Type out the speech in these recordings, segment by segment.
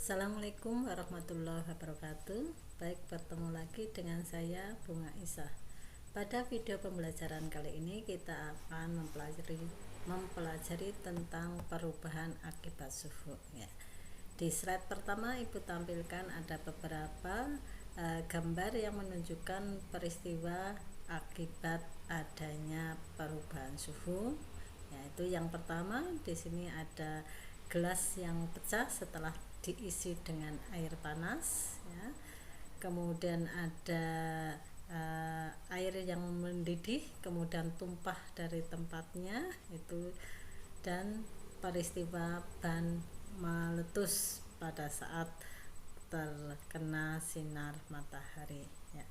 Assalamualaikum warahmatullahi wabarakatuh. Baik, bertemu lagi dengan saya Bunga Isa. Pada video pembelajaran kali ini kita akan mempelajari tentang perubahan akibat suhu ya. Di slide pertama Ibu tampilkan ada beberapa gambar yang menunjukkan peristiwa akibat adanya perubahan suhu. Yaitu yang pertama, di sini ada gelas yang pecah setelah diisi dengan air panas ya. Kemudian ada air yang mendidih kemudian tumpah dari tempatnya itu, dan peristiwa ban meletus pada saat terkena sinar matahari ya.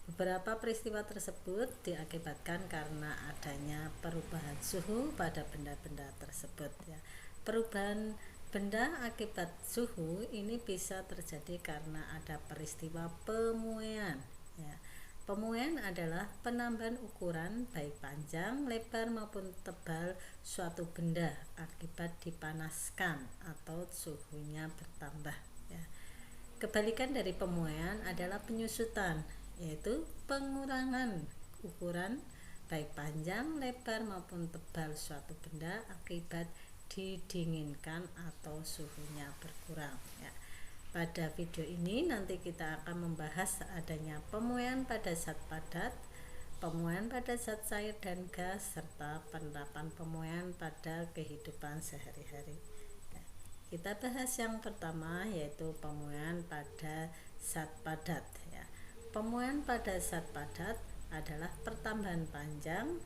Beberapa peristiwa tersebut diakibatkan karena adanya perubahan suhu pada benda-benda tersebut ya. Perubahan benda akibat suhu ini bisa terjadi karena ada peristiwa pemuaian ya. Pemuaian adalah penambahan ukuran baik panjang, lebar maupun tebal suatu benda akibat dipanaskan atau suhunya bertambah ya. Kebalikan dari pemuaian adalah penyusutan, yaitu pengurangan ukuran baik panjang, lebar maupun tebal suatu benda akibat didinginkan atau suhunya berkurang ya. Pada video ini nanti kita akan membahas adanya pemuaian pada zat padat, pemuaian pada zat cair dan gas, serta penerapan pemuaian pada kehidupan sehari-hari. Kita bahas yang pertama, yaitu pemuaian pada zat padat ya. Pemuaian pada zat padat adalah pertambahan panjang,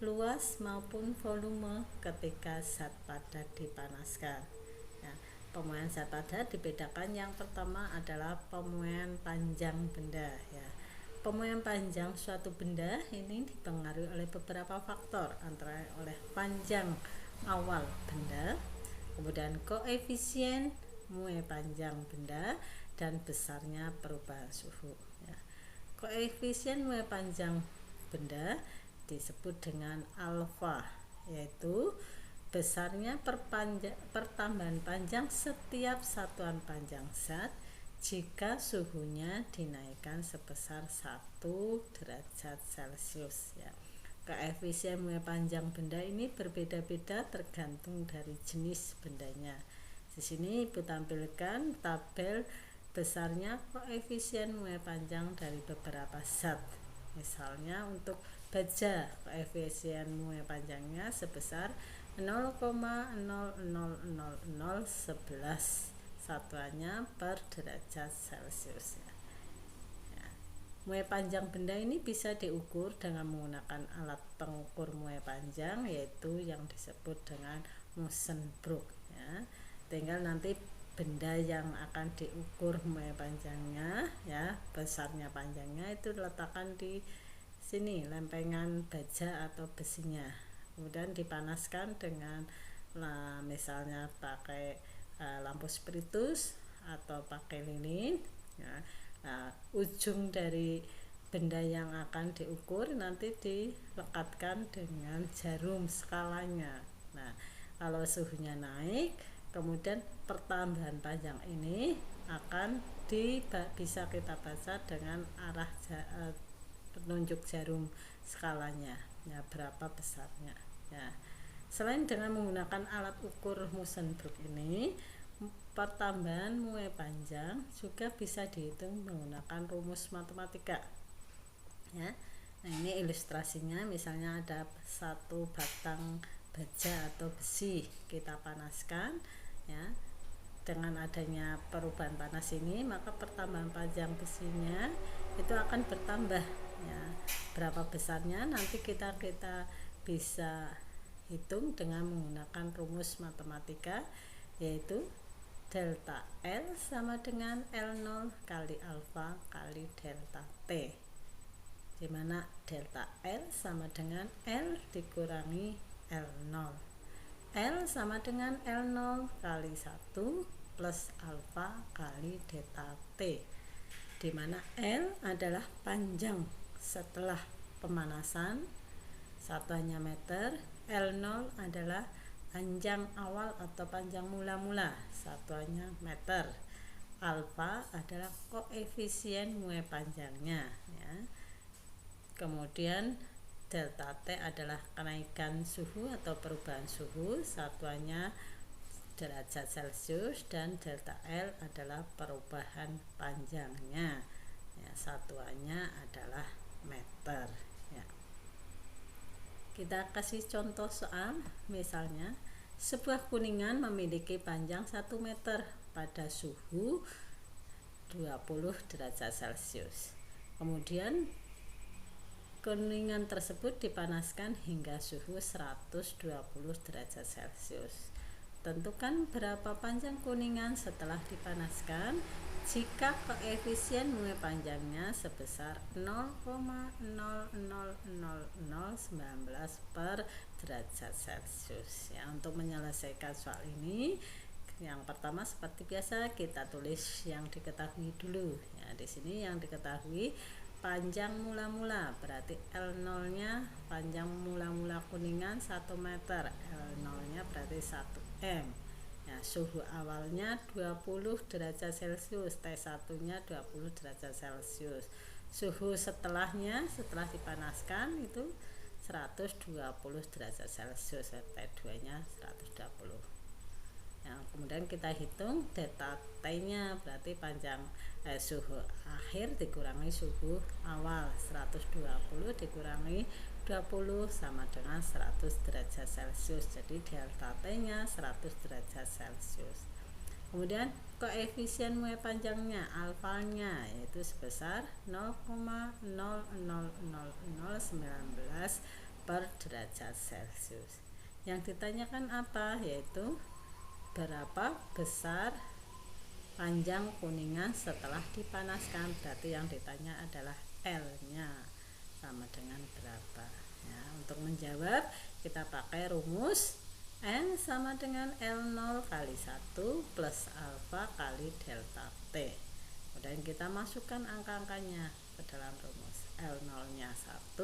luas maupun volume ketika zat padat dipanaskan ya. Pemuaian zat padat dibedakan, yang pertama adalah pemuaian panjang benda ya. Pemuaian panjang suatu benda ini dipengaruhi oleh beberapa faktor, antara oleh panjang awal benda, kemudian koefisien muai panjang benda, dan besarnya perubahan suhu ya. Koefisien muai panjang benda disebut dengan alfa, yaitu besarnya pertambahan panjang setiap satuan panjang zat jika suhunya dinaikkan sebesar 1 derajat Celcius ya. Koefisien muai panjang benda ini berbeda-beda tergantung dari jenis bendanya. Di sini Ibu tampilkan tabel besarnya koefisien muai panjang dari beberapa zat. Misalnya untuk baja, koefisien muai panjangnya sebesar 0,000011 satuannya per derajat Celcius ya. Muai panjang benda ini bisa diukur dengan menggunakan alat pengukur muai panjang, yaitu yang disebut dengan Mosenbrook ya. Tinggal nanti benda yang akan diukur muai panjangnya ya, besarnya panjangnya itu diletakkan di sini lempengan baja atau besinya, kemudian dipanaskan dengan misalnya pakai lampu spiritus atau pakai lilin ya. Ujung dari benda yang akan diukur nanti dilekatkan dengan jarum skalanya. Kalau suhunya naik, kemudian pertambahan panjang ini akan bisa kita baca dengan arah penunjuk jarum skalanya ya, berapa besarnya ya. Selain dengan menggunakan alat ukur Mosenbrook ini, pertambahan muai panjang juga bisa dihitung menggunakan rumus matematika ya. Ini ilustrasinya, misalnya ada satu batang baja atau besi kita panaskan ya. Dengan adanya perubahan panas ini, maka pertambahan panjang besinya itu akan bertambah ya. Berapa besarnya nanti kita bisa hitung dengan menggunakan rumus matematika, yaitu delta L sama dengan L0 kali alfa kali delta T, dimana delta L sama dengan L dikurangi L0. L sama dengan L0 kali 1 plus alfa kali delta T, dimana L adalah panjang setelah pemanasan, satuannya meter. L0 adalah panjang awal atau panjang mula-mula, satuannya meter. Alfa adalah koefisien muai panjangnya, ya. Kemudian delta T adalah kenaikan suhu atau perubahan suhu, satuannya derajat Celcius, dan delta L adalah perubahan panjangnya, ya, satuannya adalah meter, ya. Kita kasih contoh soal, misalnya sebuah kuningan memiliki panjang 1 meter pada suhu 20 derajat Celcius. Kemudian kuningan tersebut dipanaskan hingga suhu 120 derajat Celcius. Tentukan berapa panjang kuningan setelah dipanaskan jika koefisien muai panjangnya sebesar 0,00019 per derajat Celcius. Ya, untuk menyelesaikan soal ini, yang pertama seperti biasa kita tulis yang diketahui dulu. Ya, di sini yang diketahui panjang mula-mula, berarti L0-nya panjang mula-mula kuningan 1 meter, L0-nya berarti 1 M. Ya, suhu awalnya 20 derajat Celcius, T1-nya 20 derajat Celcius. Suhu setelahnya, setelah dipanaskan itu 120 derajat Celcius, T2-nya 120. Ya, kemudian kita hitung delta T-nya, berarti panjang suhu akhir dikurangi suhu awal, 120 dikurangi 20 sama dengan 100 derajat Celcius. Jadi delta T-nya 100 derajat Celcius. Kemudian koefisien muai panjangnya, alfanya, yaitu sebesar 0,00019 per derajat Celcius. Yang ditanyakan apa? Yaitu berapa besar panjang kuningan setelah dipanaskan. Berarti yang ditanya adalah L-nya sama dengan berapa, ya. Untuk menjawab kita pakai rumus N sama dengan L0 kali 1 plus alfa kali delta T. Kemudian kita masukkan angka-angkanya ke dalam rumus. L0-nya 1,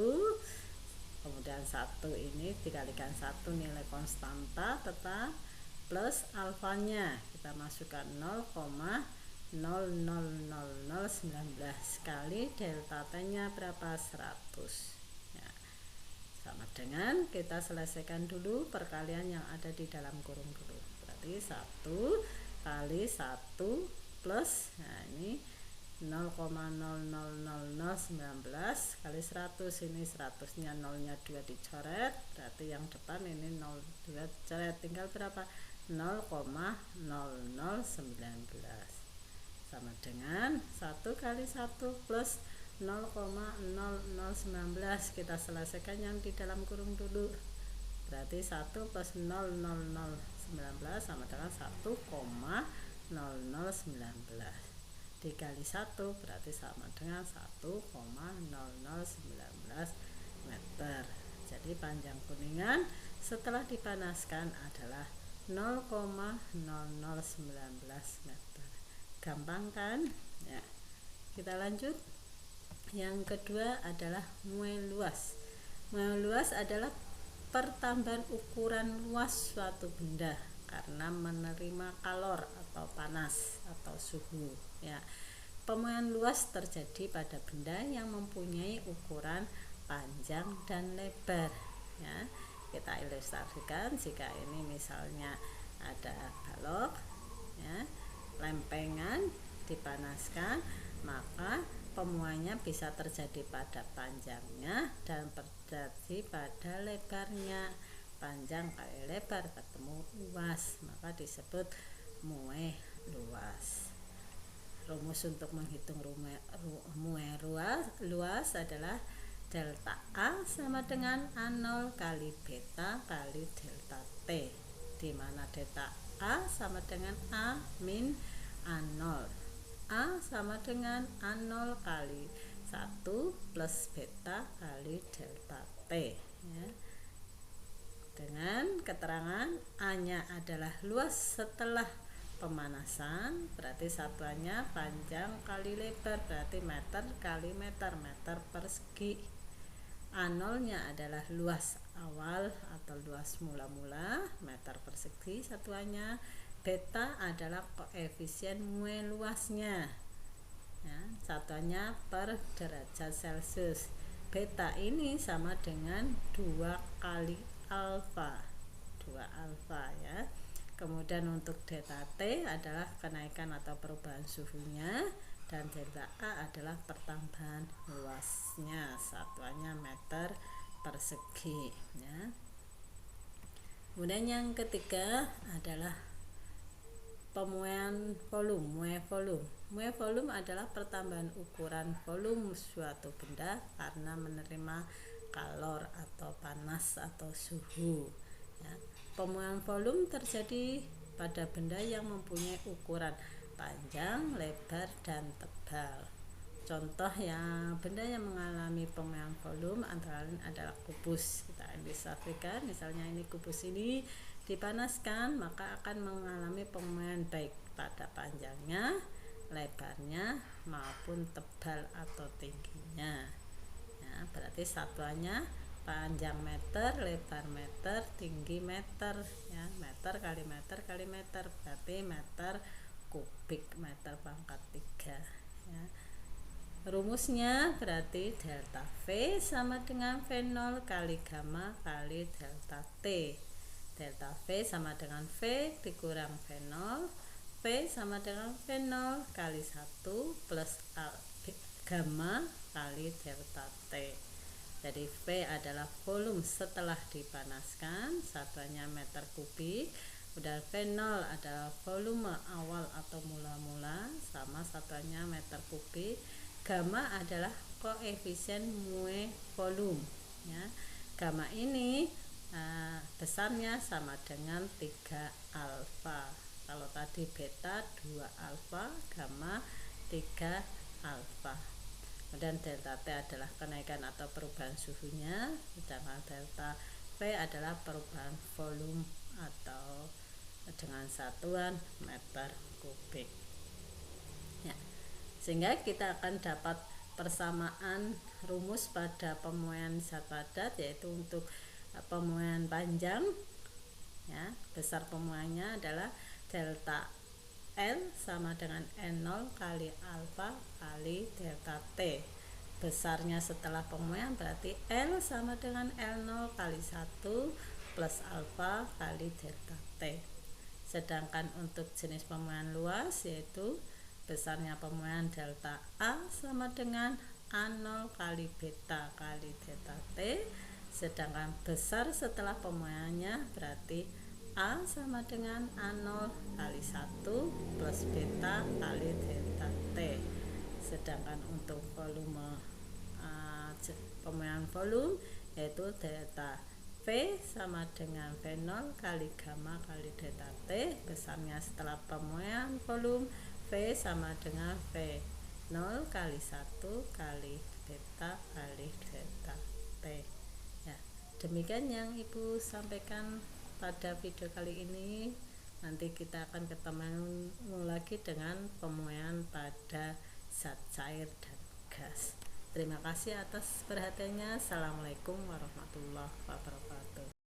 kemudian 1 ini dikalikan 1 nilai konstanta tetap, plus alfanya kita masukkan 0,00019 kali delta T-nya berapa, 100, ya. Sama dengan kita selesaikan dulu perkalian yang ada di dalam kurung dulu. Berarti 1 kali 1 plus, nah ini 0,00019 kali 100, ini 100-nya 0-nya 2 dicoret, berarti yang depan ini 0 2 coret, tinggal berapa, 0,0019 sama dengan 1 kali 1 plus 0,0019. Kita selesaikan yang di dalam kurung dulu, berarti 1 plus 0,0019 sama dengan 1,0019 dikali 1 berarti sama dengan 1,0019 meter. Jadi panjang kuningan setelah dipanaskan adalah 0,0019 meter. Gampang kan? Ya. Kita lanjut. Yang kedua adalah muai luas. Muai luas adalah pertambahan ukuran luas suatu benda karena menerima kalor atau panas atau suhu, ya. Pemuaian luas terjadi pada benda yang mempunyai ukuran panjang dan lebar, ya. Kita ilustrasikan jika ini misalnya ada balok, ya, lempengan dipanaskan, maka pemuaiannya bisa terjadi pada panjangnya dan terjadi pada lebarnya. Panjang kali lebar ketemu luas, maka disebut muai luas. Rumus untuk menghitung muai luas adalah delta A sama dengan A0 kali beta kali delta T, di mana delta A sama dengan A min A0. A sama dengan A0 kali 1 plus beta kali delta T, ya. Dengan keterangan A-nya adalah luas setelah pemanasan, berarti satuannya panjang kali lebar, berarti meter kali meter, meter persegi. A0-nya adalah luas awal atau luas mula-mula meter persegi satuannya. Beta adalah koefisien mue luasnya, ya, satuannya per derajat Celcius. Beta ini sama dengan 2 kali alfa, 2 alfa ya. Kemudian untuk delta T adalah kenaikan atau perubahan suhunya, dan delta A adalah pertambahan luasnya, satuannya meter persegi ya. Kemudian yang ketiga adalah pemuaian volume. Mue volume adalah pertambahan ukuran volume suatu benda karena menerima kalor atau panas atau suhu ya. Pemuaian volume terjadi pada benda yang mempunyai ukuran panjang, lebar, dan tebal. Contoh yang benda yang mengalami pemuaian volume antara lain adalah kubus. Kita ilustrasikan, misalnya ini kubus ini dipanaskan maka akan mengalami pemuaian baik pada panjangnya, lebarnya, maupun tebal atau tingginya ya. Berarti satuannya panjang meter, lebar meter, tinggi meter ya. Meter kali meter kali meter berarti meter kubik, meter pangkat 3 ya. Rumusnya berarti delta V sama dengan V0 kali gamma kali delta T. Delta V sama dengan V dikurang V0. V sama dengan V0 kali 1 plus gamma kali delta T. Jadi V adalah volume setelah dipanaskan, satuannya meter kubik. Udah V0 adalah volume awal atau mula-mula, sama satuannya meter kubik. Gamma adalah koefisien mue volume ya. Gamma ini besarnya sama dengan 3 alfa. Kalau tadi beta 2 alfa, gamma 3 alfa. Kemudian delta T adalah kenaikan atau perubahan suhunya, sedangkan delta V adalah perubahan volume atau dengan satuan meter kubik ya. Sehingga kita akan dapat persamaan rumus pada pemuaian zat padat, yaitu untuk pemuaian panjang ya, besar pemuaiannya adalah delta L sama dengan N0 kali alfa kali delta T. Besarnya setelah pemuaian berarti L sama dengan L0 kali 1 plus alfa kali delta T. Sedangkan untuk jenis pemuaian luas, yaitu besarnya pemuaian delta A sama dengan A0 kali beta kali delta T. Sedangkan besar setelah pemuaiannya berarti A sama dengan A0 kali 1 plus beta kali delta T. Sedangkan untuk volume pemuaian volume yaitu delta V sama dengan V0 kali gamma kali delta T. Besarnya setelah pemuaian volume V sama dengan V0 kali 1 kali beta kali delta T ya. Demikian yang Ibu sampaikan pada video kali ini. Nanti kita akan ketemu lagi dengan pemuaian pada zat cair dan gas. Terima kasih atas perhatiannya. Assalamualaikum warahmatullahi wabarakatuh.